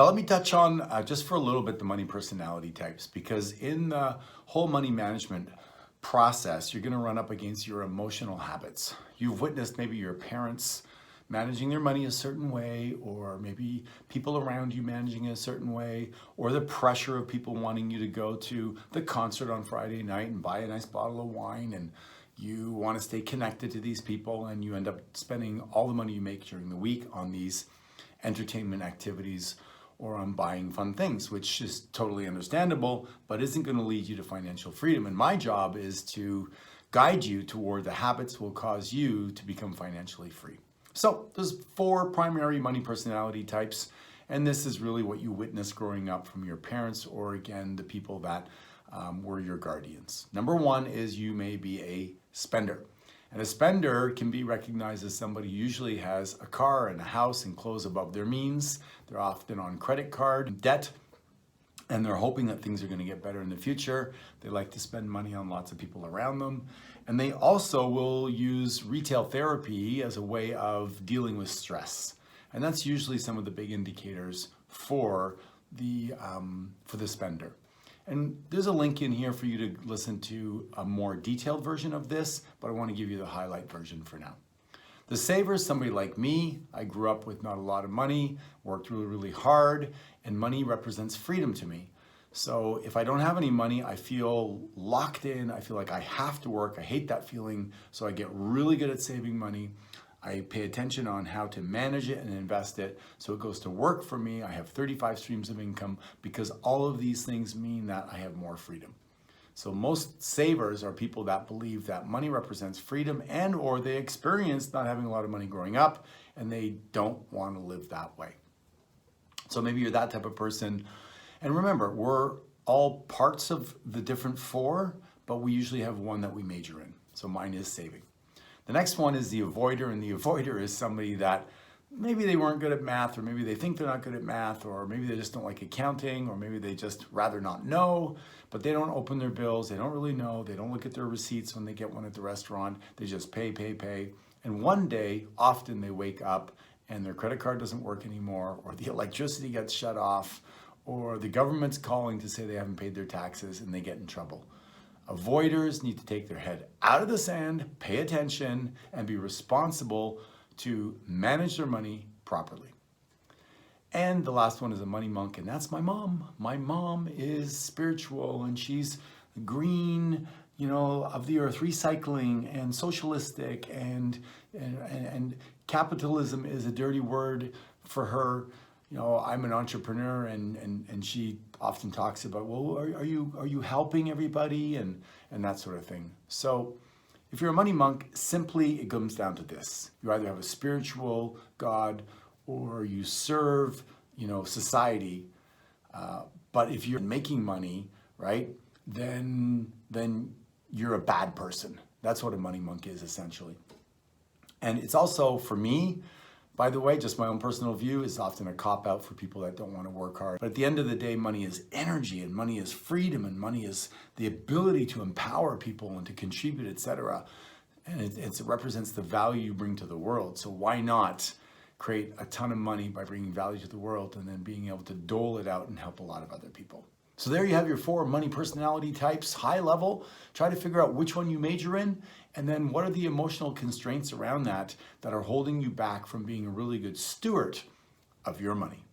Now let me touch on just for a little bit the money personality types, because in the whole money management process, you're going to run up against your emotional habits. You've witnessed maybe your parents managing their money a certain way, or maybe people around you managing it a certain way, or the pressure of people wanting you to go to the concert on Friday night and buy a nice bottle of wine, and you want to stay connected to these people, and you end up spending all the money you make during the week on these entertainment activities or on buying fun things, which is totally understandable, but isn't going to lead you to financial freedom. And my job is to guide you toward the habits will cause you to become financially free. So there's 4 primary money personality types, and this is really what you witnessed growing up from your parents, or again, the people that were your guardians. Number 1 is you may be a spender. And a spender can be recognized as somebody who usually has a car and a house and clothes above their means. They're often on credit card debt, and they're hoping that things are going to get better in the future. They like to spend money on lots of people around them. And they also will use retail therapy as a way of dealing with stress. And that's usually some of the big indicators for the spender. And there's a link in here for you to listen to a more detailed version of this, but I want to give you the highlight version for now. The saver is somebody like me. I grew up with not a lot of money, worked really, really hard, and money represents freedom to me. So if I don't have any money, I feel locked in. I feel like I have to work. I hate that feeling. So I get really good at saving money. I pay attention on how to manage it and invest it so it goes to work for me. I have 35 streams of income, because all of these things mean that I have more freedom. So most savers are people that believe that money represents freedom, and or they experienced not having a lot of money growing up and they don't want to live that way. So maybe you're that type of person. And remember, we're all parts of the different 4, but we usually have one that we major in. So mine is saving. The next one is the avoider, and the avoider is somebody that maybe they weren't good at math, or maybe they think they're not good at math, or maybe they just don't like accounting, or maybe they just rather not know, but they don't open their bills, they don't really know, they don't look at their receipts when they get one at the restaurant, they just pay. And one day, often they wake up and their credit card doesn't work anymore, or the electricity gets shut off, or the government's calling to say they haven't paid their taxes and they get in trouble. Avoiders need to take their head out of the sand, pay attention, and be responsible to manage their money properly. And the last one is a money monk, and that's my mom. My mom is spiritual, and she's green, of the earth, recycling and socialistic, and capitalism is a dirty word for her. I'm an entrepreneur, and she often talks about, well, are you helping everybody, and that sort of thing. So if you're a money monk, simply it comes down to this: you either have a spiritual God, or you serve society. But if you're making money, right, then you're a bad person. That's what a money monk is, essentially. And it's also, for me, by the way, just my own personal view, is often a cop-out for people that don't want to work hard. But at the end of the day, money is energy, and money is freedom, and money is the ability to empower people and to contribute, etc. And it represents the value you bring to the world. So why not create a ton of money by bringing value to the world and then being able to dole it out and help a lot of other people? So there you have your 4 money personality types, high level. Try to figure out which one you major in, and then what are the emotional constraints around that are holding you back from being a really good steward of your money.